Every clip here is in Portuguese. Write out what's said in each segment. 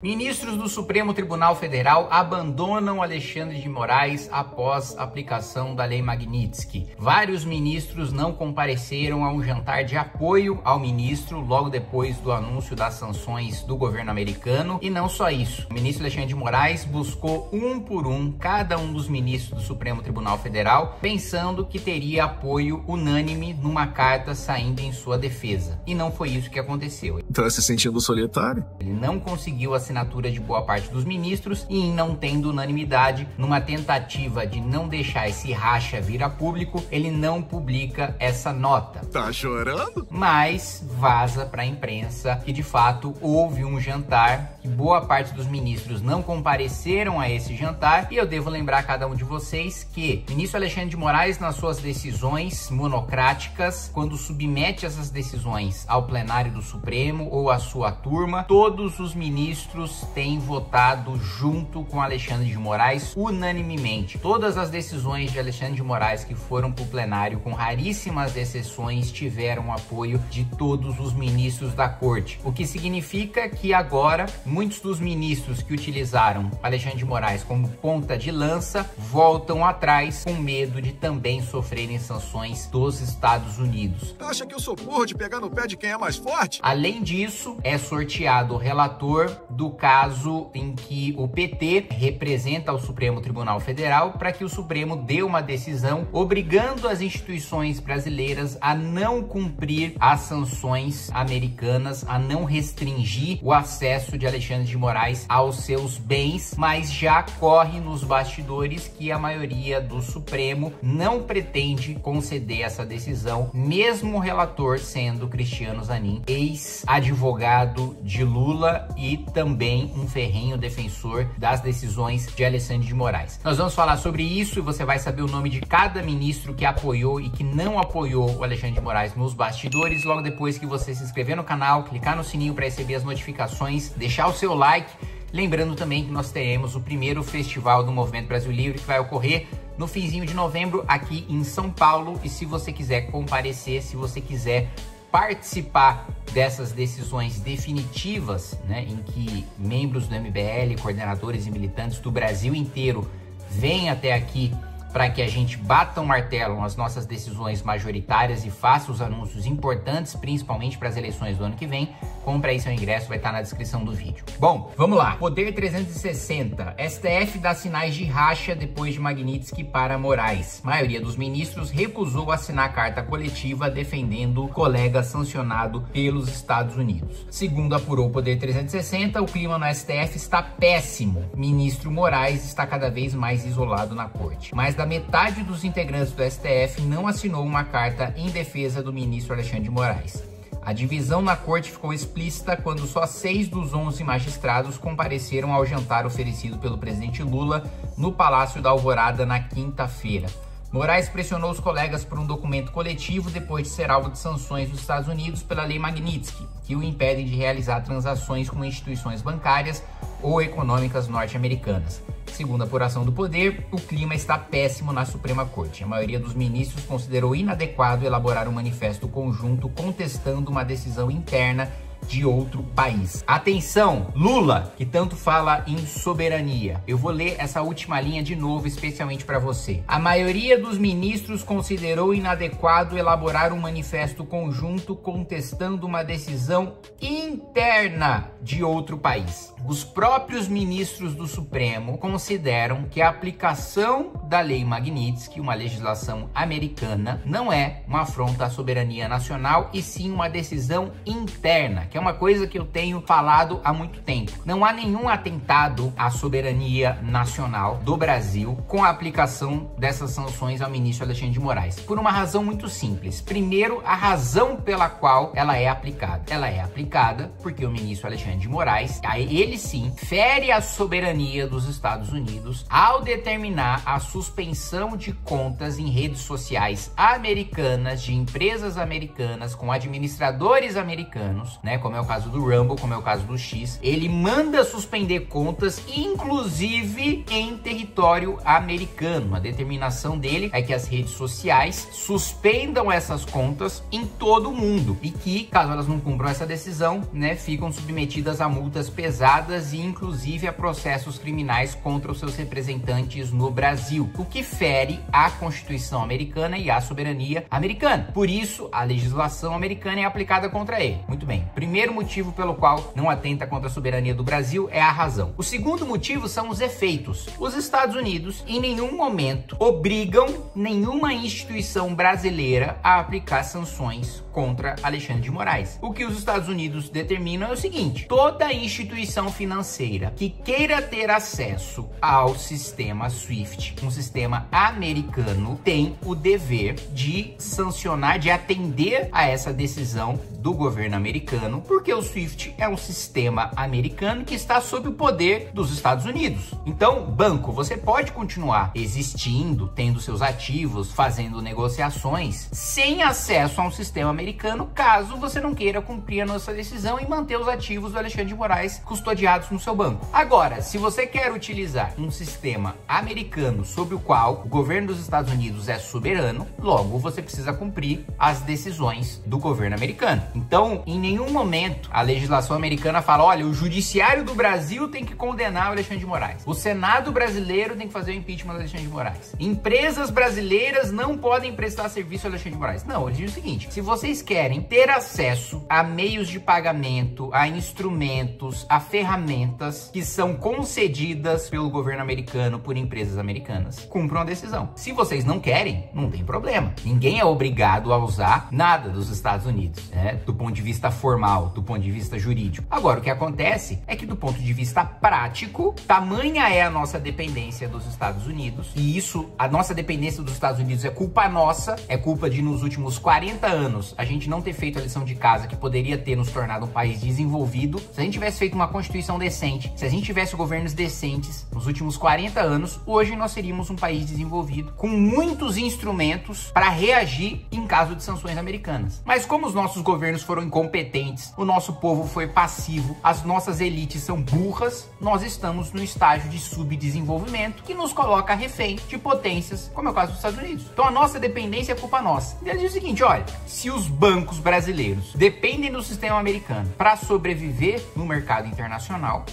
Ministros do Supremo Tribunal Federal abandonam Alexandre de Moraes após aplicação da Lei Magnitsky. Vários ministros não compareceram a um jantar de apoio ao ministro logo depois do anúncio das sanções do governo americano. E não só isso, o ministro Alexandre de Moraes buscou um por um cada um dos ministros do Supremo Tribunal Federal, pensando que teria apoio unânime numa carta saindo em sua defesa. E não foi isso que aconteceu. Tá se sentindo solitário? Ele não conseguiu assinatura de boa parte dos ministros e, em não tendo unanimidade, numa tentativa de não deixar esse racha vir a público, ele não publica essa nota. Tá chorando? Mas vaza para a imprensa que de fato houve um jantar, que boa parte dos ministros não compareceram a esse jantar. E eu devo lembrar a cada um de vocês que o ministro Alexandre de Moraes, nas suas decisões monocráticas, quando submete essas decisões ao plenário do Supremo ou à sua turma, todos os ministros têm votado junto com Alexandre de Moraes unanimemente. Todas as decisões de Alexandre de Moraes que foram para o plenário, com raríssimas exceções, tiveram apoio de todos os ministros da corte. O que significa que agora muitos dos ministros que utilizaram Alexandre de Moraes como ponta de lança voltam atrás com medo de também sofrerem sanções dos Estados Unidos. Acha que eu sou burro de pegar no pé de quem é mais forte? Além disso, é sorteado o relator do caso em que o PT representa o Supremo Tribunal Federal para que o Supremo dê uma decisão obrigando as instituições brasileiras a não cumprir as sanções americanas, a não restringir o acesso de Alexandre de Moraes aos seus bens, mas já corre nos bastidores que a maioria do Supremo não pretende conceder essa decisão, mesmo o relator sendo Cristiano Zanin, ex-advogado de Lula e também um ferrenho defensor das decisões de Alexandre de Moraes. Nós vamos falar sobre isso e você vai saber o nome de cada ministro que apoiou e que não apoiou o Alexandre de Moraes nos bastidores, logo depois que você se inscrever no canal, clicar no sininho para receber as notificações, deixar o seu like. Lembrando também que nós teremos o primeiro festival do Movimento Brasil Livre, que vai ocorrer no finzinho de novembro aqui em São Paulo. E se você quiser comparecer, se você quiser participar dessas decisões definitivas, né, em que membros do MBL, coordenadores e militantes do Brasil inteiro vêm até aqui para que a gente bata o martelo nas nossas decisões majoritárias e faça os anúncios importantes, principalmente para as eleições do ano que vem, compre aí seu ingresso, vai estar na descrição do vídeo. Bom, vamos lá. Poder 360. STF dá sinais de racha depois de Magnitsky para Moraes. A maioria dos ministros recusou assinar carta coletiva defendendo o colega sancionado pelos Estados Unidos. Segundo apurou o Poder 360, o clima no STF está péssimo. Ministro Moraes está cada vez mais isolado na corte. Mais da metade dos integrantes do STF não assinou uma carta em defesa do ministro Alexandre de Moraes. A divisão na corte ficou explícita quando só 6 dos 11 magistrados compareceram ao jantar oferecido pelo presidente Lula no Palácio da Alvorada na quinta-feira. Moraes pressionou os colegas por um documento coletivo depois de ser alvo de sanções dos Estados Unidos pela Lei Magnitsky, que o impedem de realizar transações com instituições bancárias ou econômicas norte-americanas. Segundo a apuração do Poder, o clima está péssimo na Suprema Corte. A maioria dos ministros considerou inadequado elaborar um manifesto conjunto contestando uma decisão interna de outro país. Atenção, Lula, que tanto fala em soberania. Eu vou ler essa última linha de novo, especialmente para você. A maioria dos ministros considerou inadequado elaborar um manifesto conjunto contestando uma decisão interna de outro país. Os próprios ministros do Supremo consideram que a aplicação da Lei Magnitsky, uma legislação americana, não é uma afronta à soberania nacional e sim uma decisão interna, que é uma coisa que eu tenho falado há muito tempo. Não há nenhum atentado à soberania nacional do Brasil com a aplicação dessas sanções ao ministro Alexandre de Moraes, por uma razão muito simples. Primeiro, a razão pela qual ela é aplicada. Ela é aplicada porque o ministro Alexandre de Moraes, ele sim, fere a soberania dos Estados Unidos ao determinar a suspensão de contas em redes sociais americanas, de empresas americanas, com administradores americanos, né, como é o caso do Rumble, como é o caso do X. Ele manda suspender contas, inclusive em território americano. A determinação dele é que as redes sociais suspendam essas contas em todo o mundo e que, caso elas não cumpram essa decisão, né, ficam submetidas a multas pesadas levadas e inclusive a processos criminais contra os seus representantes no Brasil, o que fere a Constituição americana e a soberania americana. Por isso, a legislação americana é aplicada contra ele. Muito bem. Primeiro motivo pelo qual não atenta contra a soberania do Brasil é a razão. O segundo motivo são os efeitos. Os Estados Unidos, em nenhum momento, obrigam nenhuma instituição brasileira a aplicar sanções contra Alexandre de Moraes. O que os Estados Unidos determinam é o seguinte: toda instituição financeira que queira ter acesso ao sistema SWIFT, um sistema americano, tem o dever de sancionar, de atender a essa decisão do governo americano, porque o SWIFT é um sistema americano que está sob o poder dos Estados Unidos. Então, banco, você pode continuar existindo, tendo seus ativos, fazendo negociações, sem acesso a um sistema americano, caso você não queira cumprir a nossa decisão e manter os ativos do Alexandre de Moraes custodiados no seu banco. Agora, se você quer utilizar um sistema americano sobre o qual o governo dos Estados Unidos é soberano, logo você precisa cumprir as decisões do governo americano. Então, em nenhum momento a legislação americana fala: olha, o judiciário do Brasil tem que condenar o Alexandre de Moraes, o Senado brasileiro tem que fazer o impeachment do Alexandre de Moraes, empresas brasileiras não podem prestar serviço ao Alexandre de Moraes. Não, eles dizem o seguinte: se vocês querem ter acesso a meios de pagamento, a instrumentos, a ferramentas que são concedidas pelo governo americano por empresas americanas, cumpram a decisão. Se vocês não querem, não tem problema. Ninguém é obrigado a usar nada dos Estados Unidos, né? Do ponto de vista formal, do ponto de vista jurídico. Agora, o que acontece é que do ponto de vista prático, tamanha é a nossa dependência dos Estados Unidos, e isso, a nossa dependência dos Estados Unidos é culpa nossa, é culpa de nos últimos 40 anos a gente não ter feito a lição de casa que poderia ter nos tornado um país desenvolvido. Se a gente tivesse feito uma Constituição decente, se a gente tivesse governos decentes nos últimos 40 anos, hoje nós seríamos um país desenvolvido, com muitos instrumentos para reagir em caso de sanções americanas. Mas como os nossos governos foram incompetentes, o nosso povo foi passivo, as nossas elites são burras, nós estamos no estágio de subdesenvolvimento que nos coloca refém de potências, como é o caso dos Estados Unidos. Então a nossa dependência é culpa nossa. E ele diz o seguinte: olha, se os bancos brasileiros dependem do sistema americano para sobreviver no mercado internacional,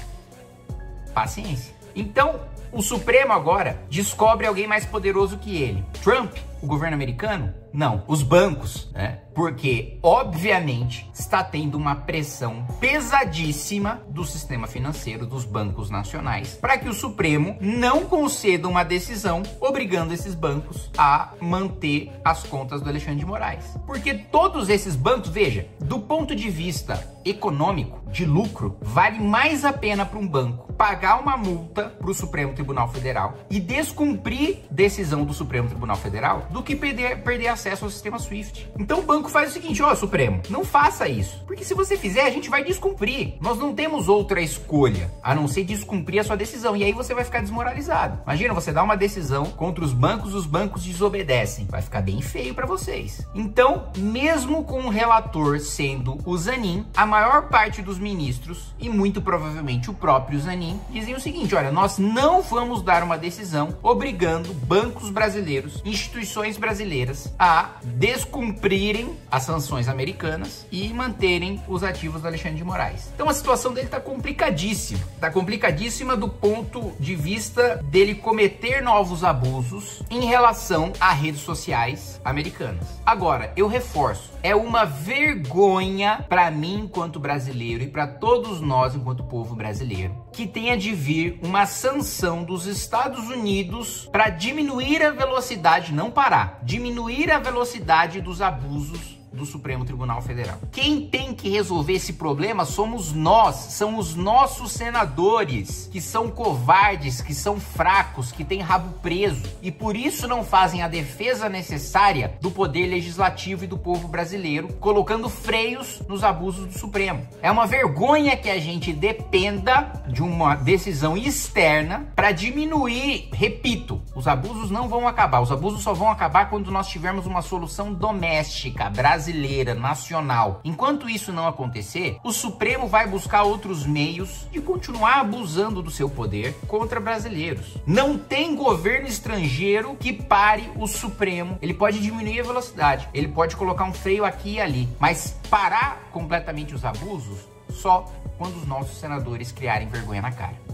paciência. Então, o Supremo agora descobre alguém mais poderoso que ele. Trump, o governo americano? Não, os bancos, né? Porque, obviamente, está tendo uma pressão pesadíssima do sistema financeiro, dos bancos nacionais, para que o Supremo não conceda uma decisão obrigando esses bancos a manter as contas do Alexandre de Moraes. Porque todos esses bancos, veja, do ponto de vista econômico, de lucro, vale mais a pena para um banco pagar uma multa para o Supremo Tribunal Federal e descumprir decisão do Supremo Tribunal Federal do que perder acesso ao sistema SWIFT. Então o banco faz o seguinte: ó, Supremo, não faça isso, porque se você fizer, a gente vai descumprir. Nós não temos outra escolha a não ser descumprir a sua decisão, e aí você vai ficar desmoralizado. Imagina, você dá uma decisão contra os bancos desobedecem. Vai ficar bem feio para vocês. Então, mesmo com o relator sendo o Zanin, a maior parte dos ministros, e muito provavelmente o próprio Zanin, dizem o seguinte: olha, nós não vamos dar uma decisão obrigando bancos brasileiros, instituições brasileiras a descumprirem as sanções americanas e manterem os ativos do Alexandre de Moraes. Então a situação dele tá complicadíssima. Tá complicadíssima do ponto de vista dele cometer novos abusos em relação a redes sociais americanas. Agora, eu reforço, é uma vergonha para mim enquanto brasileiro e para todos nós enquanto povo brasileiro que tenha de vir uma sanção dos Estados Unidos para diminuir a velocidade, não parar, diminuir a velocidade dos abusos do Supremo Tribunal Federal. Quem tem que resolver esse problema somos nós, são os nossos senadores, que são covardes, que são fracos, que têm rabo preso e por isso não fazem a defesa necessária do poder legislativo e do povo brasileiro, colocando freios nos abusos do Supremo. É uma vergonha que a gente dependa de uma decisão externa para diminuir, repito, os abusos não vão acabar, os abusos só vão acabar quando nós tivermos uma solução doméstica, brasileira, nacional. Enquanto isso não acontecer, o Supremo vai buscar outros meios de continuar abusando do seu poder contra brasileiros. Não tem governo estrangeiro que pare o Supremo. Ele pode diminuir a velocidade, ele pode colocar um freio aqui e ali, mas parar completamente os abusos só quando os nossos senadores criarem vergonha na cara.